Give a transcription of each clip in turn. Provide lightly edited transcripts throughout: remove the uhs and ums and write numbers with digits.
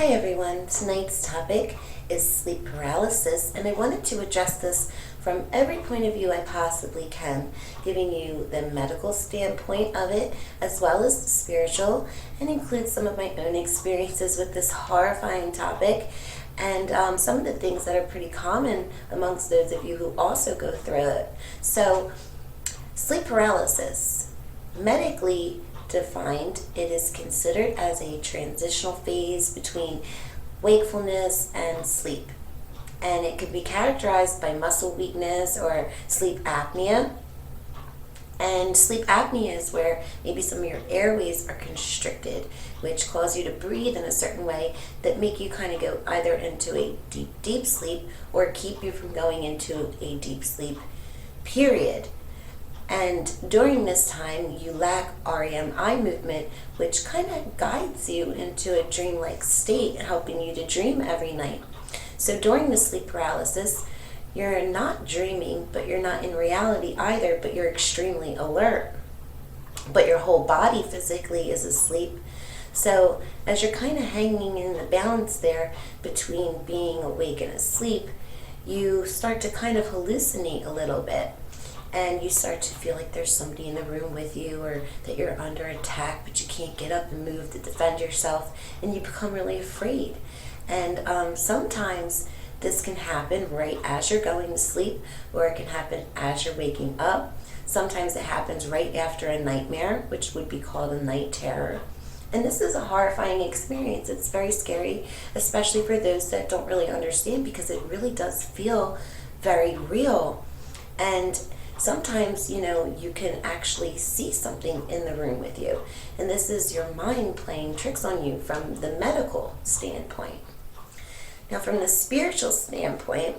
Hi everyone, tonight's topic is sleep paralysis, and I wanted to address this from every point of view I possibly can, giving you the medical standpoint of it as well as the spiritual, and include some of my own experiences with this horrifying topic and some of the things that are pretty common amongst those of you who also go through it. So, sleep paralysis, medically defined, it is considered as a transitional phase between wakefulness and sleep. And it could be characterized by muscle weakness or sleep apnea. And sleep apnea is where maybe some of your airways are constricted, which cause you to breathe in a certain way that make you kind of go either into a deep sleep or keep you from going into a deep sleep, period. And during this time, you lack REM eye movement, which kind of guides you into a dreamlike state, helping you to dream every night. So during the sleep paralysis, you're not dreaming, but you're not in reality either, but you're extremely alert. But your whole body physically is asleep. So as you're kind of hanging in the balance there between being awake and asleep, you start to kind of hallucinate a little bit. And you start to feel like there's somebody in the room with you, or that you're under attack, but you can't get up and move to defend yourself, and you become really afraid. And sometimes this can happen right as you're going to sleep, or it can happen as you're waking up. Sometimes it happens right after a nightmare, which would be called a night terror. And this is a horrifying experience. It's very scary, especially for those that don't really understand, because it really does feel very real. And sometimes, you can actually see something in the room with you. And this is your mind playing tricks on you from the medical standpoint. Now, from the spiritual standpoint,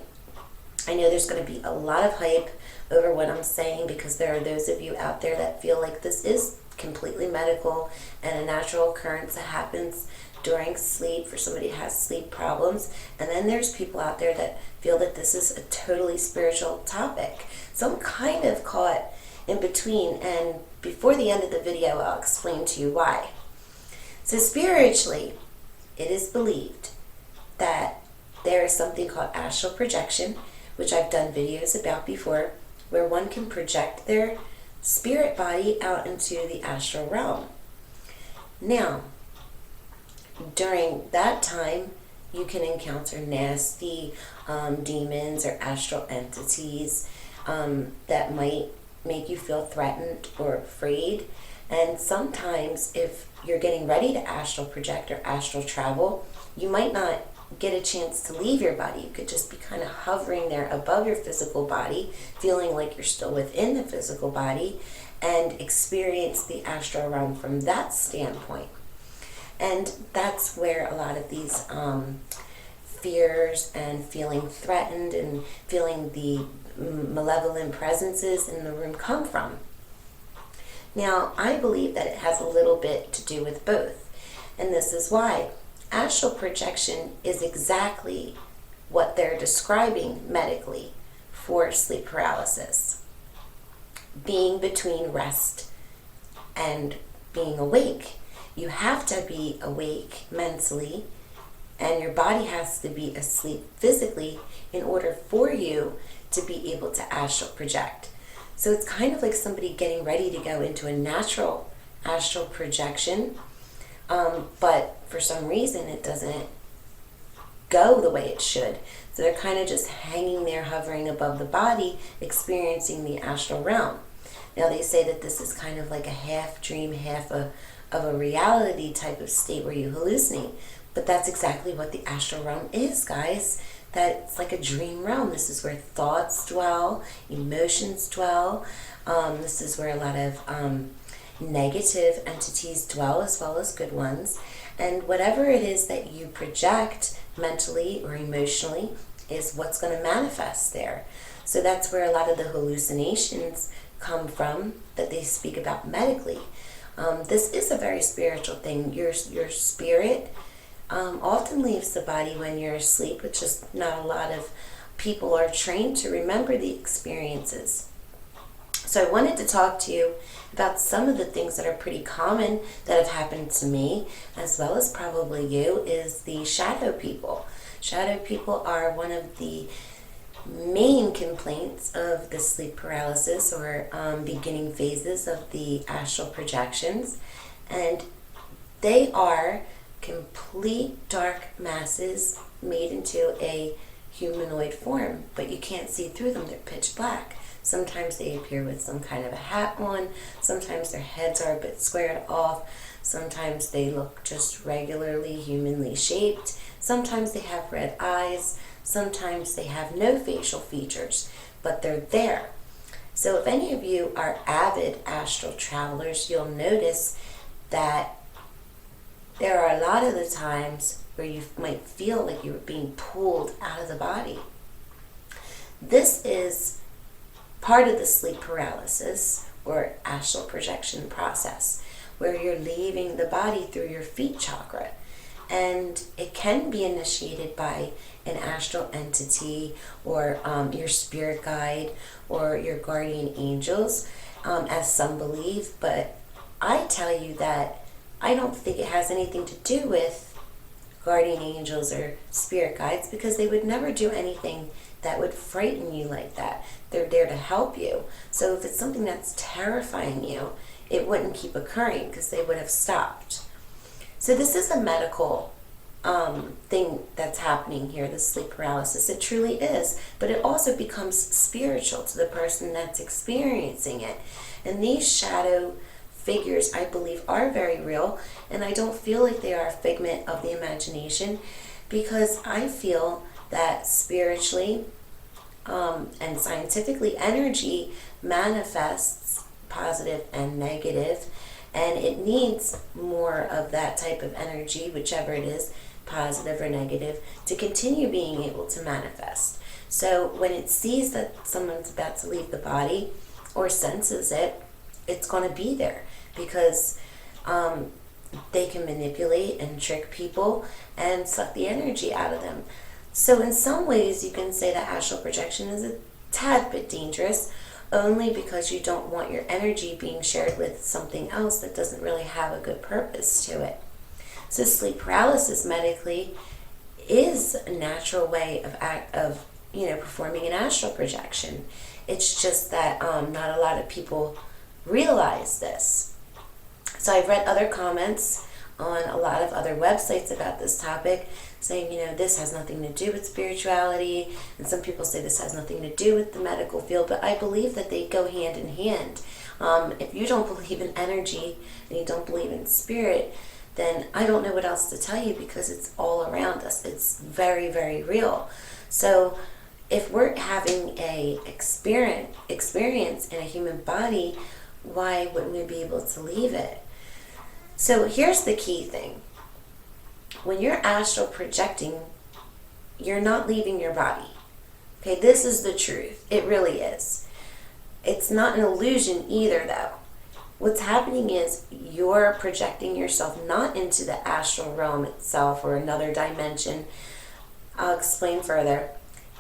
I know there's going to be a lot of hype over what I'm saying, because there are those of you out there that feel like this is completely medical and a natural occurrence that happens during sleep for somebody who has sleep problems. And then there's people out there that feel that this is a totally spiritual topic. So I'm kind of caught in between, and before the end of the video I'll explain to you why. So spiritually, it is believed that there is something called astral projection, which I've done videos about before, where one can project their spirit body out into the astral realm. Now, during that time, you can encounter nasty demons or astral entities that might make you feel threatened or afraid. And sometimes if you're getting ready to astral project or astral travel, you might not get a chance to leave your body. You could just be kind of hovering there above your physical body, feeling like you're still within the physical body, and experience the astral realm from that standpoint. And that's where a lot of these fears and feeling threatened and feeling the malevolent presences in the room come from. Now, I believe that it has a little bit to do with both. And this is why. Astral projection is exactly what they're describing medically for sleep paralysis. Being between rest and being awake. You have to be awake mentally, and your body has to be asleep physically in order for you to be able to astral project. So it's kind of like somebody getting ready to go into a natural astral projection, but for some reason it doesn't go the way it should. So they're kind of just hanging there, hovering above the body, experiencing the astral realm. Now, they say that this is kind of like a half dream, half of a reality type of state where you hallucinate. But that's exactly what the astral realm is, guys. That it's like a dream realm. This is where thoughts dwell, emotions dwell. This is where a lot of negative entities dwell, as well as good ones. And whatever it is that you project mentally or emotionally is what's going to manifest there. So that's where a lot of the hallucinations come from that they speak about medically. This is a very spiritual thing. Your spirit often leaves the body when you're asleep, which is not a lot of people are trained to remember the experiences. So I wanted to talk to you about some of the things that are pretty common that have happened to me, as well as probably you, is the shadow people. Shadow people are one of the main complaints of the sleep paralysis or beginning phases of the astral projections. And they are complete dark masses made into a humanoid form, but you can't see through them. They're pitch black. Sometimes they appear with some kind of a hat on. Sometimes their heads are a bit squared off. Sometimes they look just regularly humanly shaped. Sometimes they have red eyes. Sometimes they have no facial features, but they're there. So if any of you are avid astral travelers, you'll notice that there are a lot of the times where you might feel like you're being pulled out of the body. This is part of the sleep paralysis or astral projection process, where you're leaving the body through your feet chakra. And it can be initiated by an astral entity or your spirit guide or your guardian angels, as some believe. But I tell you that I don't think it has anything to do with guardian angels or spirit guides, because they would never do anything that would frighten you like that. They're there to help you. So if it's something that's terrifying you, it wouldn't keep occurring because they would have stopped. So this is a medical thing that's happening here, the sleep paralysis. It truly is, but it also becomes spiritual to the person that's experiencing it. And these shadow figures, I believe, are very real, and I don't feel like they are a figment of the imagination, because I feel that spiritually and scientifically, energy manifests positive and negative, and it needs more of that type of energy, whichever it is, positive or negative, to continue being able to manifest. So when it sees that someone's about to leave the body or senses it, it's going to be there, because they can manipulate and trick people and suck the energy out of them. So in some ways you can say that astral projection is a tad bit dangerous, only because you don't want your energy being shared with something else that doesn't really have a good purpose to it. So sleep paralysis medically is a natural way of performing an astral projection. It's just that not a lot of people realize this. So I've read other comments on a lot of other websites about this topic, saying, this has nothing to do with spirituality, and some people say this has nothing to do with the medical field, but I believe that they go hand in hand. If you don't believe in energy and you don't believe in spirit, then I don't know what else to tell you, because it's all around us. It's very, very real. So if we're having a experience in a human body, why wouldn't we be able to leave it? So here's the key thing. When you're astral projecting, you're not leaving your body. Okay, this is the truth. It really is. It's not an illusion either, though. What's happening is you're projecting yourself not into the astral realm itself or another dimension. I'll explain further.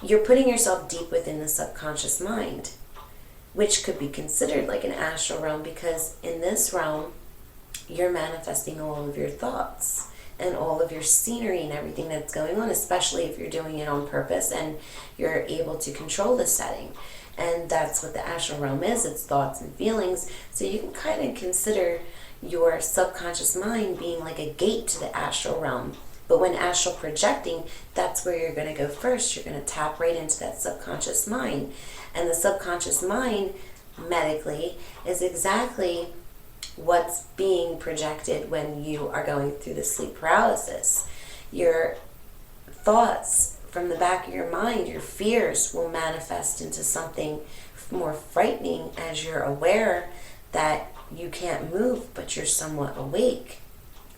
You're putting yourself deep within the subconscious mind, which could be considered like an astral realm, because in this realm, you're manifesting all of your thoughts and all of your scenery and everything that's going on, especially if you're doing it on purpose and you're able to control the setting. And that's what the astral realm is. It's thoughts and feelings. So you can kind of consider your subconscious mind being like a gate to the astral realm. But when astral projecting, that's where you're going to go first. You're going to tap right into that subconscious mind. And the subconscious mind, medically, is exactly what's being projected when you are going through the sleep paralysis. Your thoughts from the back of your mind, your fears, will manifest into something more frightening as you're aware that you can't move, but you're somewhat awake.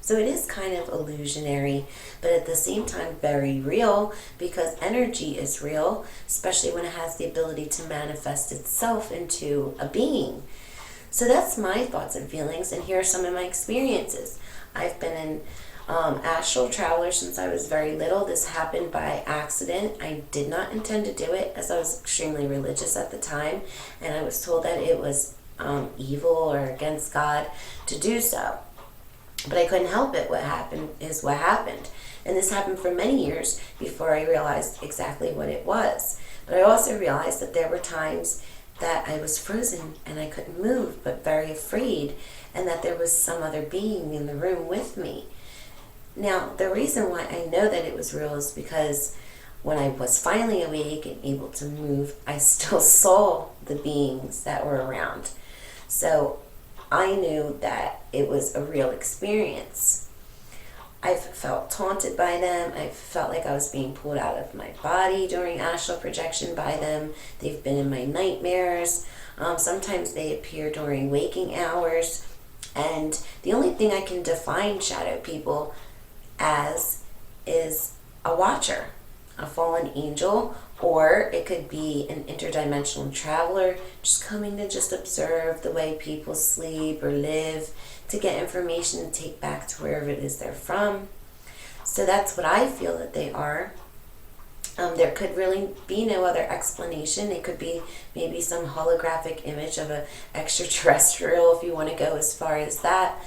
So it is kind of illusionary, but at the same time very real, because energy is real, especially when it has the ability to manifest itself into a being. So that's my thoughts and feelings, and here are some of my experiences. I've been in Astral traveler since I was very little. This happened by accident. I did not intend to do it, as I was extremely religious at the time, and I was told that it was evil or against God to do so. But I couldn't help it. What happened is what happened. And this happened for many years before I realized exactly what it was. But I also realized that there were times that I was frozen and I couldn't move, but very afraid, and that there was some other being in the room with me. Now, the reason why I know that it was real is because when I was finally awake and able to move, I still saw the beings that were around. So I knew that it was a real experience. I've felt taunted by them. I felt like I was being pulled out of my body during astral projection by them. They've been in my nightmares. Sometimes they appear during waking hours. And the only thing I can define shadow people as is a watcher, a fallen angel, or it could be an interdimensional traveler just coming to just observe the way people sleep or live, to get information to take back to wherever it is they're from. So that's what I feel that they are. There could really be no other explanation. It could be maybe some holographic image of an extraterrestrial, if you want to go as far as that.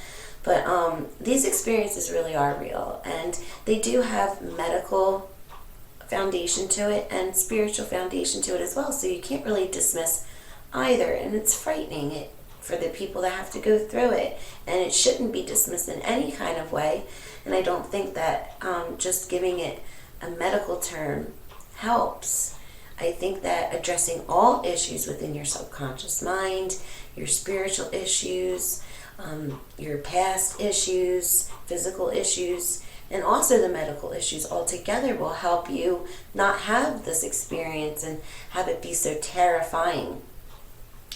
But these experiences really are real, and they do have medical foundation to it and spiritual foundation to it as well. So you can't really dismiss either, and it's frightening for the people that have to go through it, and it shouldn't be dismissed in any kind of way. And I don't think that just giving it a medical term helps. I think that addressing all issues within your subconscious mind, your spiritual issues, your past issues, physical issues, and also the medical issues all together will help you not have this experience and have it be so terrifying.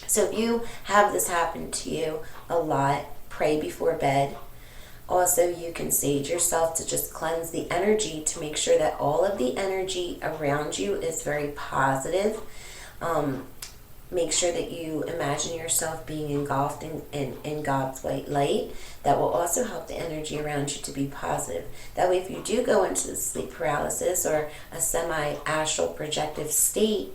So if you have this happen to you a lot, pray before bed. Also, you can sage yourself to just cleanse the energy, to make sure that all of the energy around you is very positive. Make sure that you imagine yourself being engulfed in God's white light. That will also help the energy around you to be positive. That way, if you do go into sleep paralysis or a semi-astral projective state,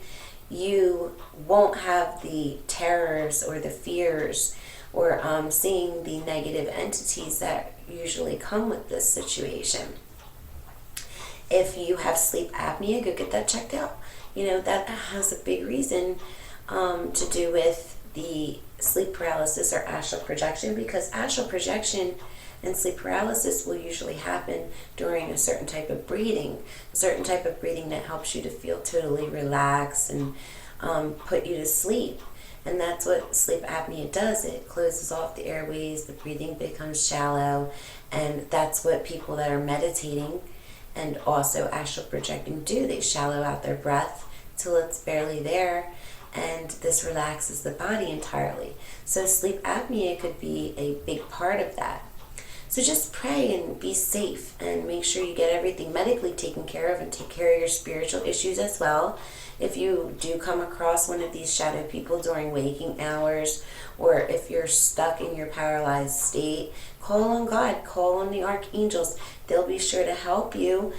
you won't have the terrors or the fears or seeing the negative entities that usually come with this situation. If you have sleep apnea, go get that checked out. That has a big reason to do with the sleep paralysis or astral projection, because astral projection and sleep paralysis will usually happen during a certain type of breathing that helps you to feel totally relaxed and put you to sleep. And that's what sleep apnea does. It closes off the airways, the breathing becomes shallow, and that's what people that are meditating and also astral projecting do. They shallow out their breath till it's barely there, and this relaxes the body entirely. So sleep apnea could be a big part of that. So just pray and be safe, and make sure you get everything medically taken care of, and take care of your spiritual issues as well. If you do come across one of these shadow people during waking hours, or if you're stuck in your paralyzed state, call on God, call on the archangels. They'll be sure to help you,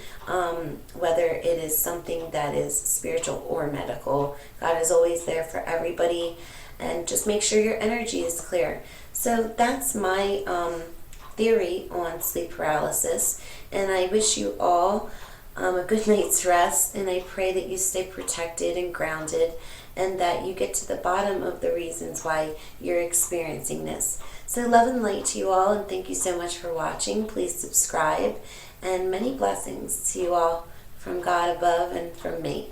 whether it is something that is spiritual or medical. God is always there for everybody, and just make sure your energy is clear. So that's my theory on sleep paralysis, and I wish you all a good night's rest, and I pray that you stay protected and grounded, and that you get to the bottom of the reasons why you're experiencing this. So love and light to you all, and thank you so much for watching. Please subscribe, and many blessings to you all from God above and from me.